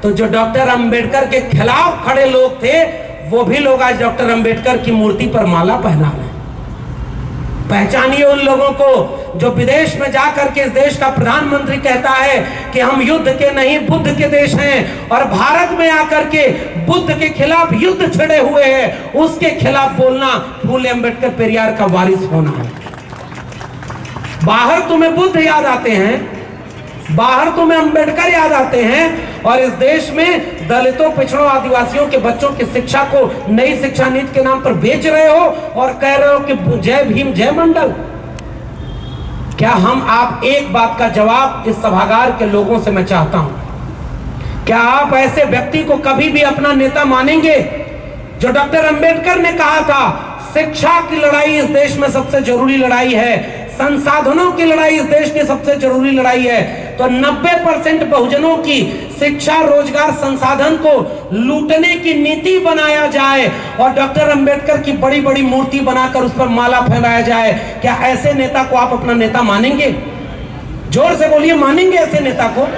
तो जो डॉक्टर अंबेडकर के खिलाफ खड़े लोग थे वो भी लोग आज डॉक्टर अंबेडकर की मूर्ति पर माला पहना रहे हैं। पहचानिए उन लोगों को जो विदेश में जाकर के इस देश का प्रधानमंत्री कहता है कि हम युद्ध के नहीं बुद्ध के देश हैं, और भारत में आकर के बुद्ध के खिलाफ युद्ध छिड़े हुए हैं। उसके खिलाफ बोलना फूले अंबेडकर पेरियार का वारिस होना है। बाहर तुम्हें बुद्ध याद आते हैं, बाहर तुम्हें अंबेडकर याद आते हैं, और इस देश में दलितों, पिछड़ों, आदिवासियों के बच्चों की शिक्षा को नई शिक्षा नीति के नाम पर बेच रहे हो और कह रहे हो कि जय भीम जय मंडल। क्या हम आप एक बात का जवाब इस सभागार के लोगों से मैं चाहता हूं, क्या आप ऐसे व्यक्ति को कभी भी अपना नेता मानेंगे जो डॉक्टर अंबेडकर ने कहा था शिक्षा की लड़ाई इस देश में सबसे जरूरी लड़ाई है, संसाधनों की लड़ाई इस देश की सबसे जरूरी लड़ाई है। तो 90% बहुजनों की शिक्षा, रोजगार, संसाधन को लूटने की नीति बनाया जाए और डॉक्टर अंबेडकर की बड़ी बड़ी मूर्ति बनाकर उस पर माला फहराया जाए। क्या ऐसे नेता को आप अपना नेता मानेंगे? जोर से बोलिए, मानेंगे ऐसे नेता को?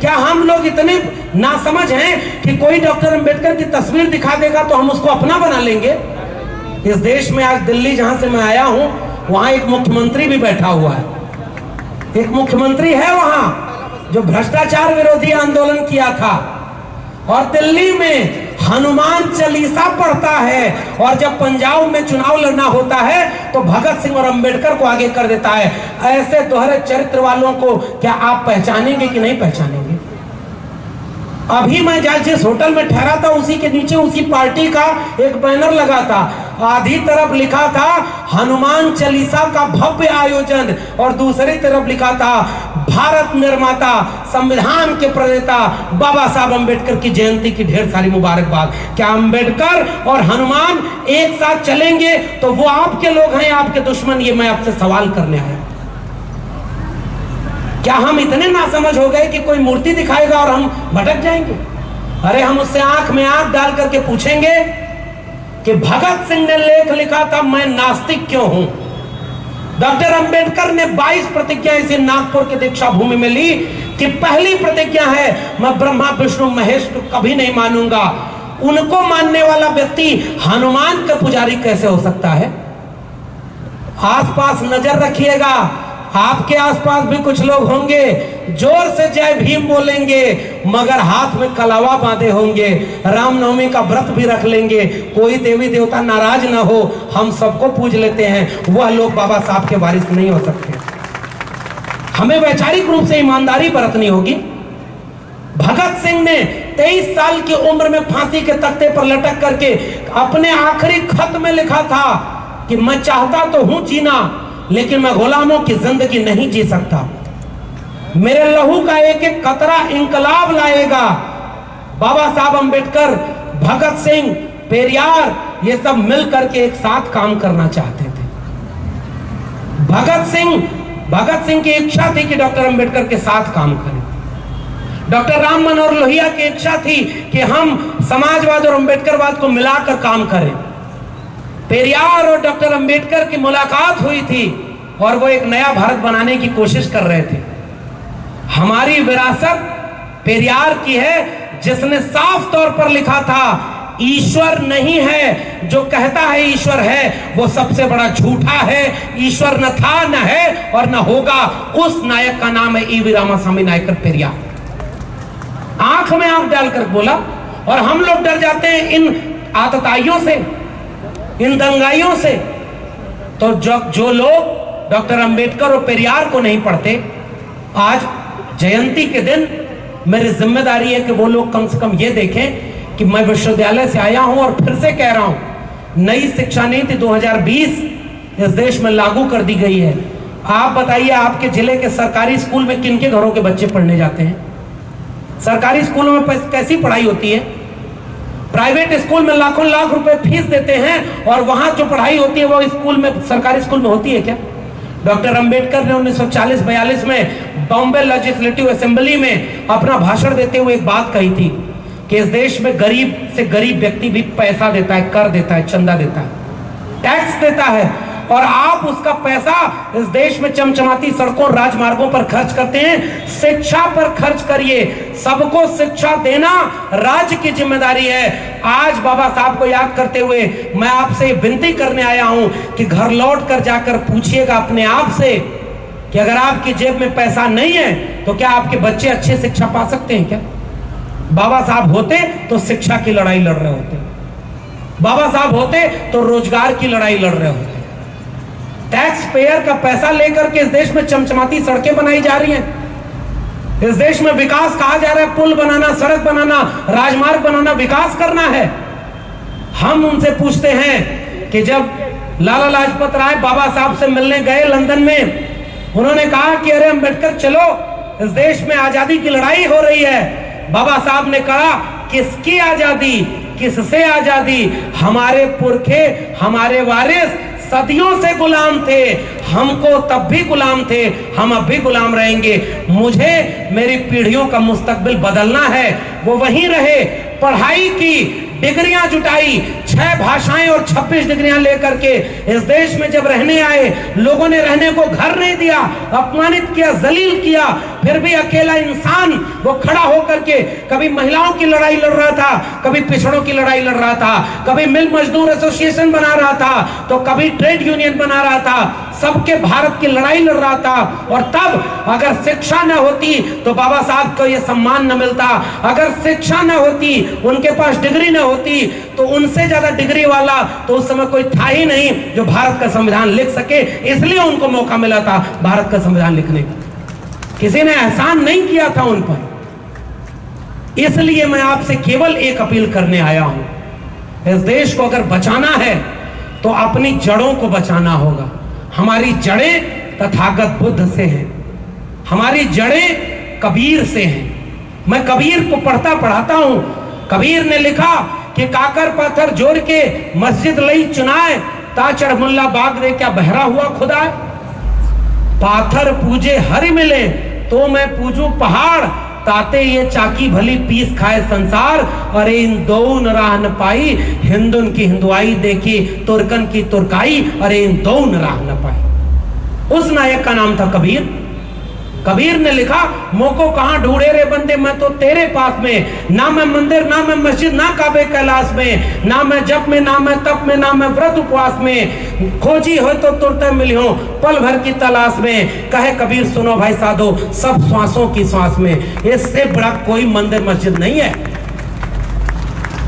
क्या हम लोग इतने नासमझ हैं कि कोई डॉक्टर अंबेडकर की तस्वीर दिखा देगा तो हम उसको अपना बना लेंगे? इस देश में आज दिल्ली जहां से मैं आया हूं वहां एक मुख्यमंत्री भी बैठा हुआ है। एक मुख्यमंत्री है वहां जो भ्रष्टाचार विरोधी आंदोलन किया था और दिल्ली में हनुमान चालीसा पढ़ता है, और जब पंजाब में चुनाव लड़ना होता है तो भगत सिंह और अंबेडकर को आगे कर देता है। ऐसे दोहरे चरित्र वालों को क्या आप पहचानेंगे कि नहीं पहचानेंगे? अभी मैं जिस होटल में ठहरा था उसी के नीचे उसी पार्टी का एक बैनर लगा था, आधी तरफ लिखा था हनुमान चालीसा का भव्य आयोजन और दूसरी तरफ लिखा था भारत निर्माता, संविधान के प्रणेता बाबा साहब अंबेडकर की जयंती की ढेर सारी मुबारकबाद। क्या अंबेडकर और हनुमान एक साथ चलेंगे तो वो आपके लोग हैं, आपके दुश्मन? ये मैं आपसे सवाल करने आया। क्या हम इतने नासमझ हो गए कि कोई मूर्ति दिखाएगा और हम भटक जाएंगे? अरे हम उससे आंख में आंख डाल करके पूछेंगे कि भगत सिंह ने लेख लिखा था मैं नास्तिक क्यों हूं। डॉक्टर अंबेडकर ने 22 प्रतिज्ञा इसे नागपुर के दीक्षा भूमि में ली कि पहली प्रतिज्ञा है मैं ब्रह्मा विष्णु महेश को कभी नहीं मानूंगा। उनको मानने वाला व्यक्ति हनुमान का पुजारी कैसे हो सकता है? आसपास नजर रखिएगा, आपके आसपास भी कुछ लोग होंगे जोर से जय भीम बोलेंगे मगर हाथ में कलावा बांधे होंगे, रामनवमी का व्रत भी रख लेंगे। कोई देवी देवता नाराज ना हो, हम सबको पूज लेते हैं, वह लोग बाबा साहब के वारिस नहीं हो सकते। हमें वैचारिक रूप से ईमानदारी बरतनी होगी। भगत सिंह ने 23 साल की उम्र में फांसी के तख्ते पर लटक करके अपने आखिरी खत में लिखा था कि मैं चाहता तो हूं जीना लेकिन मैं गुलामों की जिंदगी नहीं जी सकता। मेरे लहू का एक एक कतरा इंकलाब लाएगा। बाबा साहब अंबेडकर, भगत सिंह, पेरियार ये सब मिलकर के एक साथ काम करना चाहते थे। भगत सिंह की इच्छा थी कि डॉक्टर अंबेडकर के साथ काम करें। डॉक्टर राम मनोहर लोहिया की इच्छा थी कि हम समाजवाद और अंबेडकरवाद को मिलाकर काम करें। पेरियार और डॉक्टर अंबेडकर की मुलाकात हुई थी और वो एक नया भारत बनाने की कोशिश कर रहे थे। हमारी विरासत पेरियार की है जिसने साफ तौर पर लिखा था ईश्वर नहीं है, जो कहता है ईश्वर है वो सबसे बड़ा झूठा है। ईश्वर न था, न है और न होगा। उस नायक का नाम है ईवी रामास्वामी नायकर पेरियार। आंख में आंख डालकर बोला। और हम लोग डर जाते हैं इन आतताइयों से, इन दंगाइयों से। तो जो लोग डॉक्टर अंबेडकर और पेरियार को नहीं पढ़ते, आज जयंती के दिन मेरी जिम्मेदारी है कि वो लोग कम से कम ये देखें कि मैं विश्वविद्यालय से आया हूं और फिर से कह रहा हूं नई शिक्षा नीति 2020 इस देश में लागू कर दी गई है। आप बताइए आपके जिले के सरकारी स्कूल में किन के घरों के बच्चे पढ़ने जाते हैं? सरकारी स्कूलों में कैसी पढ़ाई होती है? प्राइवेट स्कूल में लाखों लाख रुपए फीस देते हैं और वहां जो पढ़ाई होती है वो स्कूल में, सरकारी स्कूल में होती है क्या? डॉक्टर अंबेडकर ने 1940-42 में बॉम्बे लेजिस्लेटिव असेंबली में अपना भाषण देते हुए एक बात कही थी कि इस देश में गरीब से गरीब व्यक्ति भी पैसा देता है, कर देता है, चंदा देता है, टैक्स देता है, और आप उसका पैसा इस देश में चमचमाती सड़कों राजमार्गों पर खर्च करते हैं। शिक्षा पर खर्च करिए। सबको शिक्षा देना राज्य की जिम्मेदारी है। आज बाबा साहब को याद करते हुए मैं आपसे विनती करने आया हूं कि घर लौट कर जाकर पूछिएगा अपने आप से कि अगर आपकी जेब में पैसा नहीं है तो क्या आपके बच्चे अच्छी शिक्षा पा सकते हैं क्या? बाबा साहब होते तो शिक्षा की लड़ाई लड़ रहे होते, बाबा साहब होते तो रोजगार की लड़ाई लड़ रहे होते। टैक्स पेयर का पैसा लेकर के इस देश में चमचमाती सड़कें बनाई जा रही हैं। इस देश में विकास कहा जा रहा है, पुल बनाना, सड़क बनाना, राजमार्ग बनाना, विकास करना है। हम उनसे पूछते हैं कि जब लाला लाजपत राय बाबा साहब से मिलने गए लंदन में, उन्होंने कहा कि अरे अम्बेडकर चलो, इस देश में आजादी की लड़ाई हो रही है। बाबा साहब ने कहा किसकी आजादी, किससे आजादी? हमारे पुरखे, हमारे वारिस सदियों से गुलाम थे, हमको तब भी गुलाम थे, हम अब भी गुलाम रहेंगे। मुझे मेरी पीढ़ियों का मुस्तकबिल बदलना है। वो वहीं रहे, पढ़ाई की, डिग्रियां जुटाई, 6 भाषाएं और 26 डिग्रियां लेकर के इस देश में जब रहने आए, लोगों ने रहने को घर नहीं दिया, अपमानित किया, जलील किया, फिर भी अकेला इंसान वो खड़ा होकर के कभी महिलाओं की लड़ाई लड़ रहा था, कभी पिछड़ों की लड़ाई लड़ रहा था, कभी मिल मजदूर एसोसिएशन बना रहा था, तो कभी ट्रेड यूनियन बना रहा था, सबके भारत की लड़ाई लड़ रहा था। और तब अगर शिक्षा न होती तो बाबा साहब को यह सम्मान न मिलता। अगर शिक्षा न होती, उनके पास डिग्री न होती, तो उनसे ज्यादा डिग्री वाला तो उस समय कोई था ही नहीं जो भारत का संविधान लिख सके। इसलिए उनको मौका मिला था भारत का संविधान लिखने का। किसी ने एहसान नहीं किया था उन पर। इसलिए मैं आपसे केवल एक अपील करने आया हूं, इस देश को अगर बचाना है तो अपनी जड़ों को बचाना होगा। हमारी जड़ें तथागत बुद्ध से हैं, हमारी जड़ें कबीर से हैं। मैं कबीर को पढ़ता पढ़ाता हूं। कबीर ने लिखा कि काकर पत्थर जोड़ के मस्जिद लई चुनाए, ता चढ़मुल्ला बाग रे क्या बहरा हुआ खुदा। पाथर पूजे हरि मिले तो मैं पूजू पहाड़, ताते ये चाकी भली पीस खाए संसार। अरे इन दो न राह न पाई, हिंदुन की हिंदुआई देखी, तुर्कन की तुर्काई, अरे इन दो न राह न पाई। उस नायक का नाम था कबीर। कबीर ने लिखा, मोको कहां ढूंढे रे बंदे, मैं तो तेरे पास में। ना मैं मंदिर, ना मैं मस्जिद, ना काबे कैलाश में, ना मैं जप में, ना मैं तप में, ना मैं व्रत उपवास में। खोजी हो तो तुरते मिली हो पल भर की तलाश में। कहे कबीर सुनो भाई साधो, सब श्वासों की श्वास में। इससे बड़ा कोई मंदिर मस्जिद नहीं है।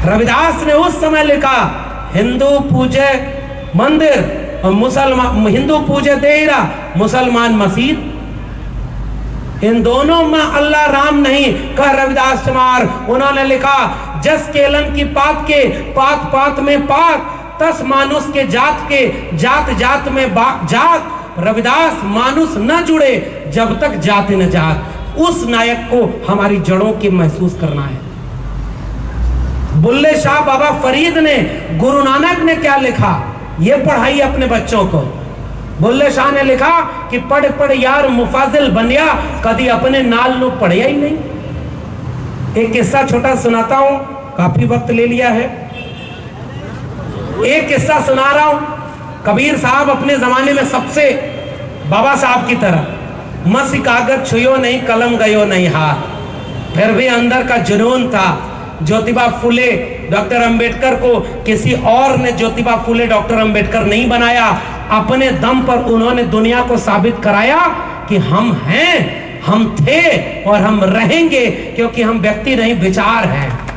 रविदास ने उस समय लिखा, हिंदू पूजे मंदिर और मुसलमान, हिंदू पूजे देरा, मुसलमान मस्जिद। इन दोनों में अल्लाह राम नहीं, कह रविदास चमार। उन्होंने लिखा, जस केलन की पात के, पात पात में पात, तस मानुष के जात के, जात जात में जात। रविदास मानुष न जुड़े जब तक जात न जात। उस नायक को हमारी जड़ों की महसूस करना है। बुल्ले शाह बाबा फरीद ने, गुरु नानक ने क्या लिखा, ये पढ़ाइए अपने बच्चों को। बुल्ले शाह ने लिखा कि पढ़ पढ़ यार मुफाजिल बनिया, कभी अपने नाल नु पढ़िया ही नहीं। एक किस्सा छोटा सुनाता हूं, काफी वक्त ले लिया है। एक किस्सा सुना रहा हूं। कबीर साहब अपने जमाने में सबसे बाबा साहब की तरह, मसी कागज छुयो नहीं, कलम गयो नहीं हाथ, फिर भी अंदर का जुनून था। ज्योतिबा फुले, डॉक्टर अंबेडकर को किसी और ने ज्योतिबा फुले डॉक्टर अंबेडकर नहीं बनाया। अपने दम पर उन्होंने दुनिया को साबित कराया कि हम हैं, हम थे और हम रहेंगे, क्योंकि हम व्यक्ति नहीं विचार हैं।